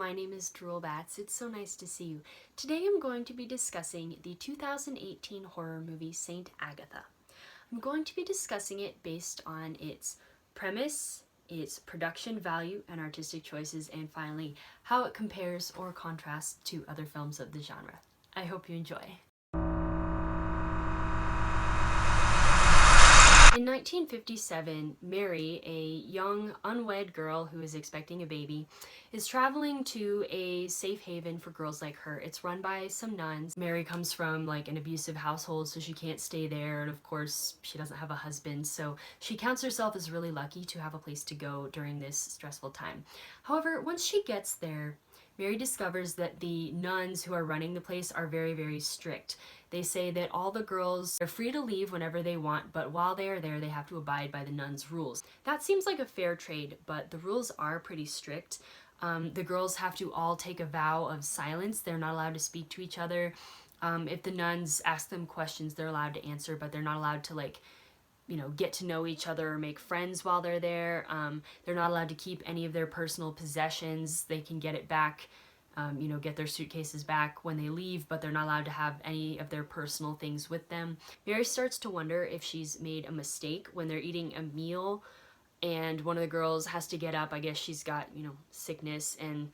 my name is Droolbatz. It's so nice to see you. Today I'm going to be discussing the 2018 horror movie Saint Agatha. I'm going to be discussing it based on its premise, its production value and artistic choices, and finally, how it compares or contrasts to other films of the genre. I hope you enjoy. In 1957, Mary, a young, unwed girl who is expecting a baby, is traveling to a safe haven for girls like her. It's run by some nuns. Mary comes from an abusive household, so she can't stay there, and of course she doesn't have a husband, so she counts herself as really lucky to have a place to go during this stressful time. However, once she gets there, Mary discovers that the nuns who are running the place are very, very strict. They say that all the girls are free to leave whenever they want, but while they are there, they have to abide by the nuns' rules. That seems like a fair trade, but the rules are pretty strict. The girls have to all take a vow of silence. They're not allowed to speak to each other. If the nuns ask them questions, they're allowed to answer, but they're not allowed to get to know each other or make friends while they're there. They're not allowed to keep any of their personal possessions. They can get it back, get their suitcases back when they leave, but they're not allowed to have any of their personal things with them. Mary starts to wonder if she's made a mistake when they're eating a meal and one of the girls has to get up. I guess she's got, sickness and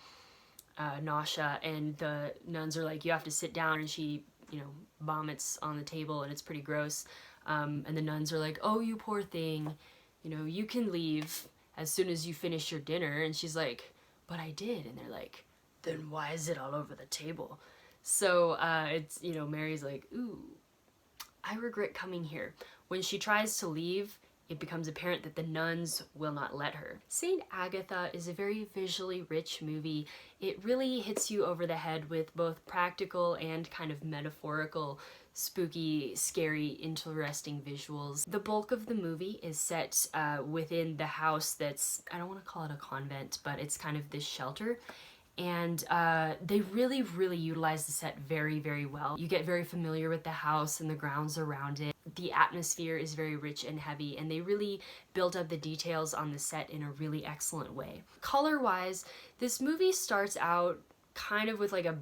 nausea, and the nuns are like, you have to sit down, and she, vomits on the table, and it's pretty gross. And the nuns are like, oh, you poor thing, you can leave as soon as you finish your dinner. And she's like, but I did. And they're like, then why is it all over the table? So it's, Mary's like, ooh, I regret coming here. When she tries to leave, it becomes apparent that the nuns will not let her. Saint Agatha is a very visually rich movie. It really hits you over the head with both practical and kind of metaphorical, spooky, scary, interesting visuals. The bulk of the movie is set within the house that's, I don't want to call it a convent, but it's kind of this shelter. And they really, really utilize the set very, very well. You get very familiar with the house and the grounds around it. The atmosphere is very rich and heavy, and they really build up the details on the set in a really excellent way. Color-wise, this movie starts out kind of with a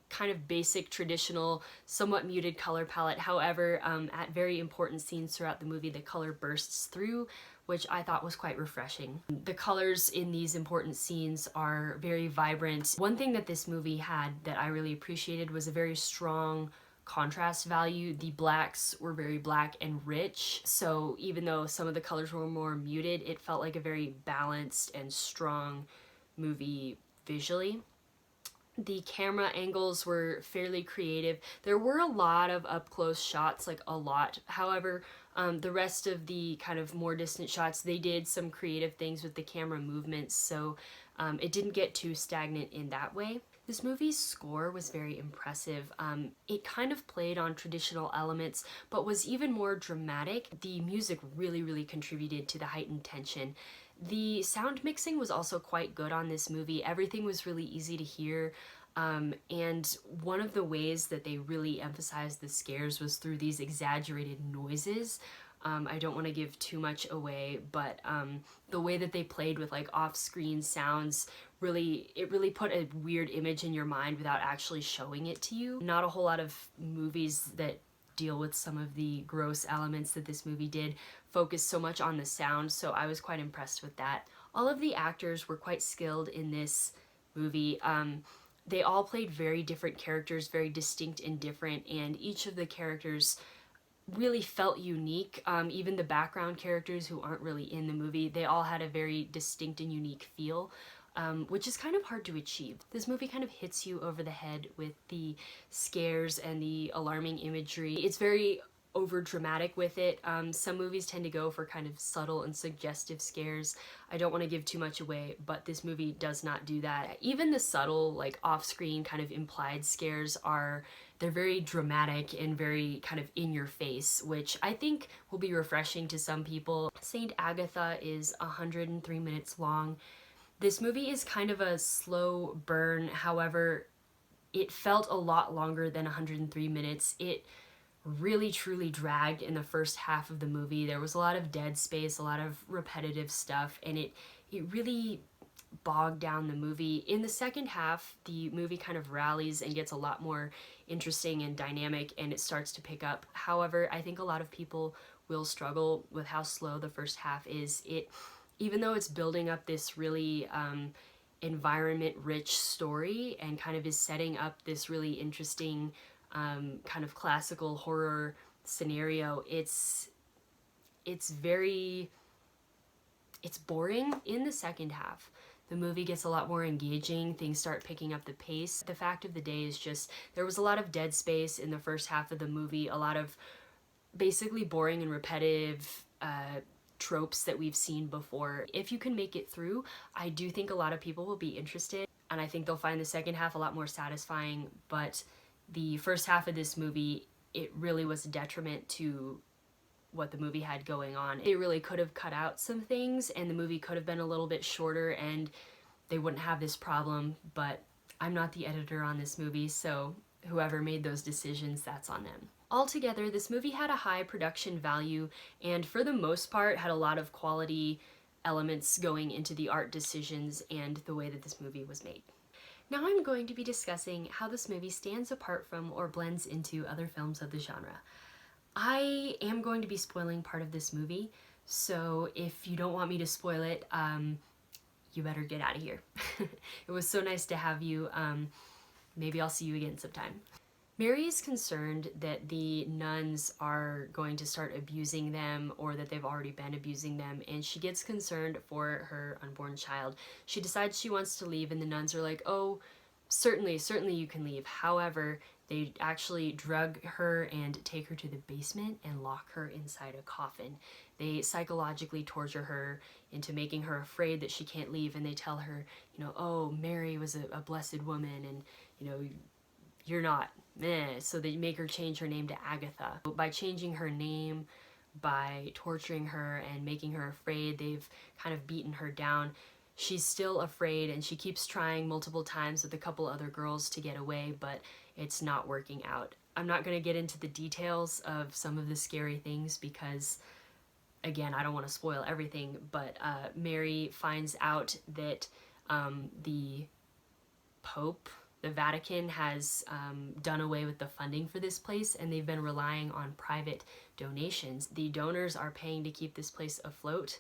kind of basic, traditional, somewhat muted color palette. However, at very important scenes throughout the movie, the color bursts through, which I thought was quite refreshing. The colors in these important scenes are very vibrant. One thing that this movie had that I really appreciated was a very strong contrast value. The blacks were very black and rich, so even though some of the colors were more muted, it felt like a very balanced and strong movie visually. The camera angles were fairly creative. There were a lot of up-close shots, a lot. However, the rest of the kind of more distant shots, they did some creative things with the camera movements, so it didn't get too stagnant in that way. This movie's score was very impressive. It kind of played on traditional elements, but was even more dramatic. The music really, really contributed to the heightened tension. The sound mixing was also quite good on this movie. Everything was really easy to hear. And one of the ways that they really emphasized the scares was through these exaggerated noises. I don't want to give too much away, but the way that they played with off-screen sounds it really put a weird image in your mind without actually showing it to you. Not a whole lot of movies that deal with some of the gross elements that this movie did focus so much on the sound, so I was quite impressed with that. All of the actors were quite skilled in this movie. They all played very different characters, very distinct and different, and each of the characters really felt unique. Even the background characters who aren't really in the movie, they all had a very distinct and unique feel, which is kind of hard to achieve. This movie kind of hits you over the head with the scares and the alarming imagery. It's very over-dramatic with it. Some movies tend to go for kind of subtle and suggestive scares. I don't want to give too much away, but this movie does not do that. Even the subtle, off-screen kind of implied scares they're very dramatic and very kind of in your face, which I think will be refreshing to some people. Saint Agatha is 103 minutes long. This movie is kind of a slow burn, however, it felt a lot longer than 103 minutes. It really truly dragged in the first half of the movie. There was a lot of dead space, a lot of repetitive stuff, and it really bog down the movie. In the second half, the movie kind of rallies and gets a lot more interesting and dynamic, and it starts to pick up. However, I think a lot of people will struggle with how slow the first half is. Even though it's building up this really environment rich story and kind of is setting up this really interesting kind of classical horror scenario, it's boring in the second half. The movie gets a lot more engaging, things start picking up the pace. The fact of the day is just there was a lot of dead space in the first half of the movie, a lot of basically boring and repetitive tropes that we've seen before. If you can make it through, I do think a lot of people will be interested, and I think they'll find the second half a lot more satisfying, but the first half of this movie, it really was a detriment to what the movie had going on. It really could have cut out some things, and the movie could have been a little bit shorter and they wouldn't have this problem, but I'm not the editor on this movie, so whoever made those decisions, that's on them. Altogether, this movie had a high production value and for the most part had a lot of quality elements going into the art decisions and the way that this movie was made. Now I'm going to be discussing how this movie stands apart from or blends into other films of the genre. I am going to be spoiling part of this movie, so if you don't want me to spoil it, you better get out of here. It was so nice to have you. Maybe I'll see you again sometime. Mary is concerned that the nuns are going to start abusing them or that they've already been abusing them, and she gets concerned for her unborn child. She decides she wants to leave, and the nuns are like, oh, certainly you can leave. However, they actually drug her and take her to the basement and lock her inside a coffin. They psychologically torture her into making her afraid that she can't leave, and they tell her, you know, oh, Mary was a blessed woman, and, you know, you're not. So they make her change her name to Agatha. By changing her name, by torturing her and making her afraid, they've kind of beaten her down. She's still afraid, and she keeps trying multiple times with a couple other girls to get away, but it's not working out. I'm not going to get into the details of some of the scary things because, again, I don't want to spoil everything, but Mary finds out that the Pope, the Vatican, has done away with the funding for this place, and they've been relying on private donations. The donors are paying to keep this place afloat,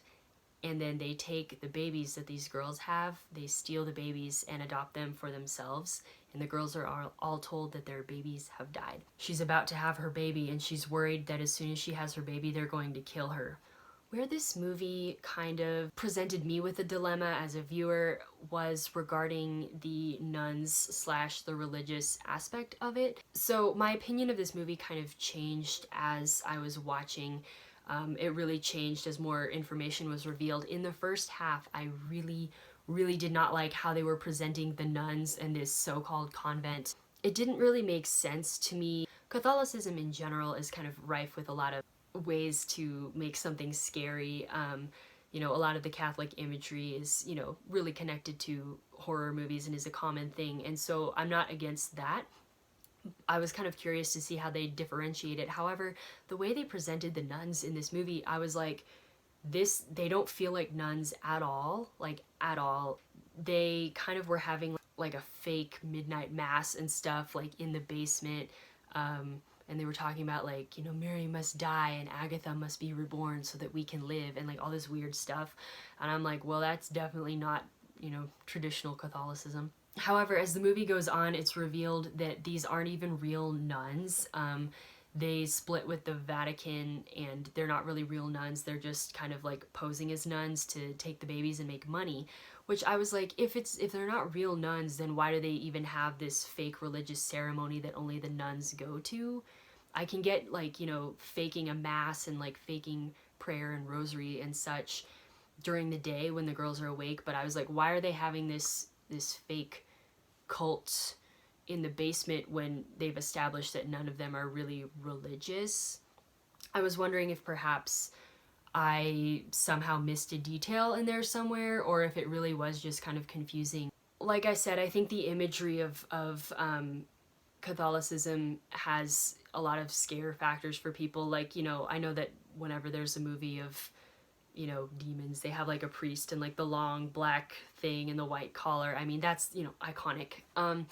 and then they take the babies that these girls have, they steal the babies and adopt them for themselves, and the girls are all told that their babies have died. She's about to have her baby, and she's worried that as soon as she has her baby, they're going to kill her. Where this movie kind of presented me with a dilemma as a viewer was regarding the nuns / the religious aspect of it. So my opinion of this movie kind of changed as I was watching. It really changed as more information was revealed. In the first half, I really did not like how they were presenting the nuns and this so-called convent. It didn't really make sense to me. Catholicism in general is kind of rife with a lot of ways to make something scary. You know, a lot of the Catholic imagery is, you know, really connected to horror movies and is a common thing, and so I'm not against that. I was kind of curious to see how they differentiate it. However, the way they presented the nuns in this movie, I was like, they don't feel like nuns at all, like at all. They kind of were having like a fake midnight mass and stuff like in the basement, and they were talking about like, you know, Mary must die and Agatha must be reborn so that we can live, and like all this weird stuff. And I'm like, well, that's definitely not, you know, traditional Catholicism. However, as the movie goes on, it's revealed that these aren't even real nuns. They split with the Vatican, and they're not really real nuns. They're just kind of like posing as nuns to take the babies and make money. Which I was like, if they're not real nuns, then why do they even have this fake religious ceremony that only the nuns go to? I can get like, you know, faking a mass and like faking prayer and rosary and such during the day when the girls are awake, but I was like, why are they having this fake cult in the basement when they've established that none of them are really religious? I was wondering if perhaps I somehow missed a detail in there somewhere, or if it really was just kind of confusing. Like I said, I think the imagery of Catholicism has a lot of scare factors for people. Like, you know, I know that whenever there's a movie of you know, demons. They have like a priest and like the long black thing and the white collar. I mean, that's, you know, iconic. And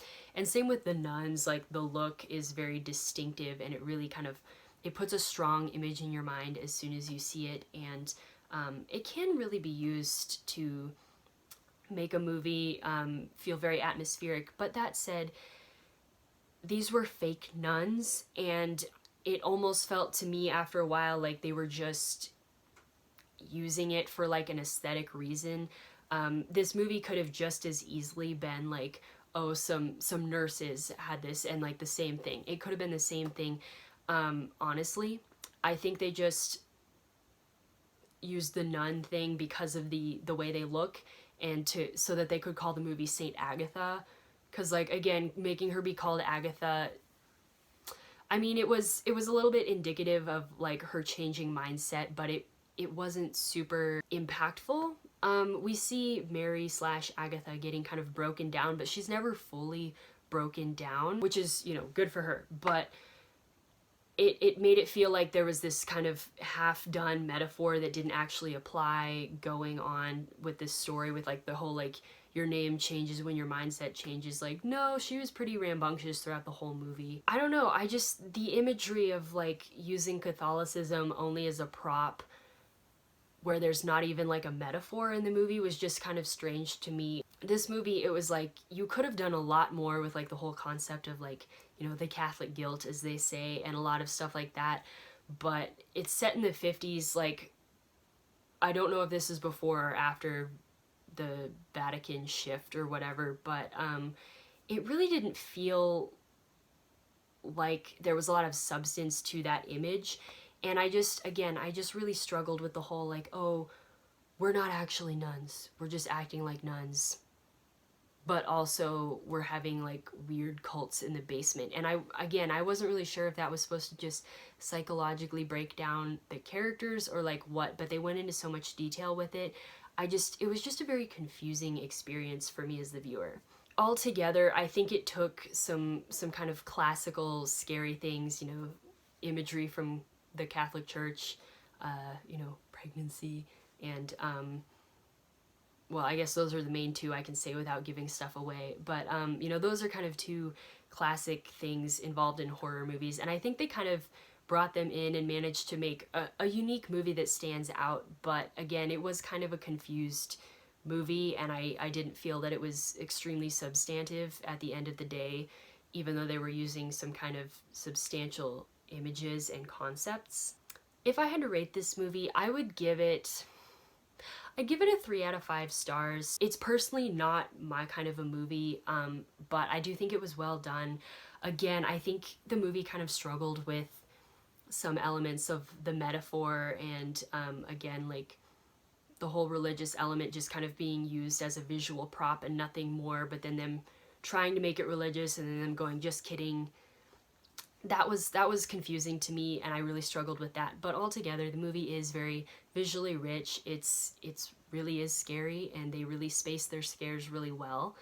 same with the nuns, like the look is very distinctive, and it really kind of, it puts a strong image in your mind as soon as you see it. And it can really be used to make a movie feel very atmospheric. But that said, these were fake nuns, and it almost felt to me after a while like they were just using it for like an aesthetic reason. This movie could have just as easily been like, oh, some nurses had this, and like the same thing. It could have been the same thing. Honestly, I think they just used the nun thing because of the way they look, and so that they could call the movie Saint Agatha. Because, like, again, making her be called Agatha, I mean, it was a little bit indicative of like her changing mindset, but it wasn't super impactful. We see Mary slash Agatha getting kind of broken down, but she's never fully broken down, which is, you know, good for her. But it made it feel like there was this kind of half-done metaphor that didn't actually apply going on with this story, with like the whole like your name changes when your mindset changes. Like, no, she was pretty rambunctious throughout the whole movie. I don't know, I just, the imagery of like using Catholicism only as a prop where there's not even like a metaphor in the movie was just kind of strange to me. This movie, it was like, you could have done a lot more with like the whole concept of like, you know, the Catholic guilt, as they say, and a lot of stuff like that. But it's set in the 50s, like, I don't know if this is before or after the Vatican shift or whatever, but it really didn't feel like there was a lot of substance to that image. And I just really struggled with the whole like, oh, we're not actually nuns, we're just acting like nuns, but also we're having like weird cults in the basement. And I wasn't really sure if that was supposed to just psychologically break down the characters or like what, but they went into so much detail with it. It was just a very confusing experience for me as the viewer. Altogether, I think it took some kind of classical scary things, you know, imagery from the Catholic Church, you know, pregnancy, and well, I guess those are the main two I can say without giving stuff away. But you know, those are kind of two classic things involved in horror movies, and I think they kind of brought them in and managed to make a unique movie that stands out. But again, it was kind of a confused movie, and I didn't feel that it was extremely substantive at the end of the day, even though they were using some kind of substantial images and concepts. If I had to rate this movie, I'd give it a 3 out of 5 stars. It's personally not my kind of a movie, but I do think it was well done. Again, I think the movie kind of struggled with some elements of the metaphor, and again, like the whole religious element just kind of being used as a visual prop and nothing more, but then them trying to make it religious and then them going, just kidding. That was confusing to me, and I really struggled with that. But altogether, the movie is very visually rich. It's really is scary, and they really space their scares really well.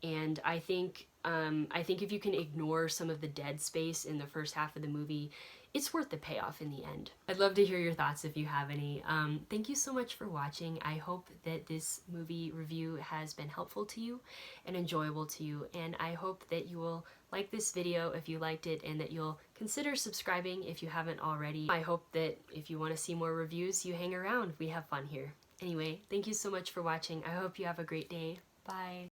And I think if you can ignore some of the dead space in the first half of the movie, it's worth the payoff in the end. I'd love to hear your thoughts if you have any. Thank you so much for watching. I hope that this movie review has been helpful to you and enjoyable to you, and I hope that you will like this video if you liked it, and that you'll consider subscribing if you haven't already. I hope that if you want to see more reviews, you hang around. We have fun here. Anyway, thank you so much for watching. I hope you have a great day. Bye.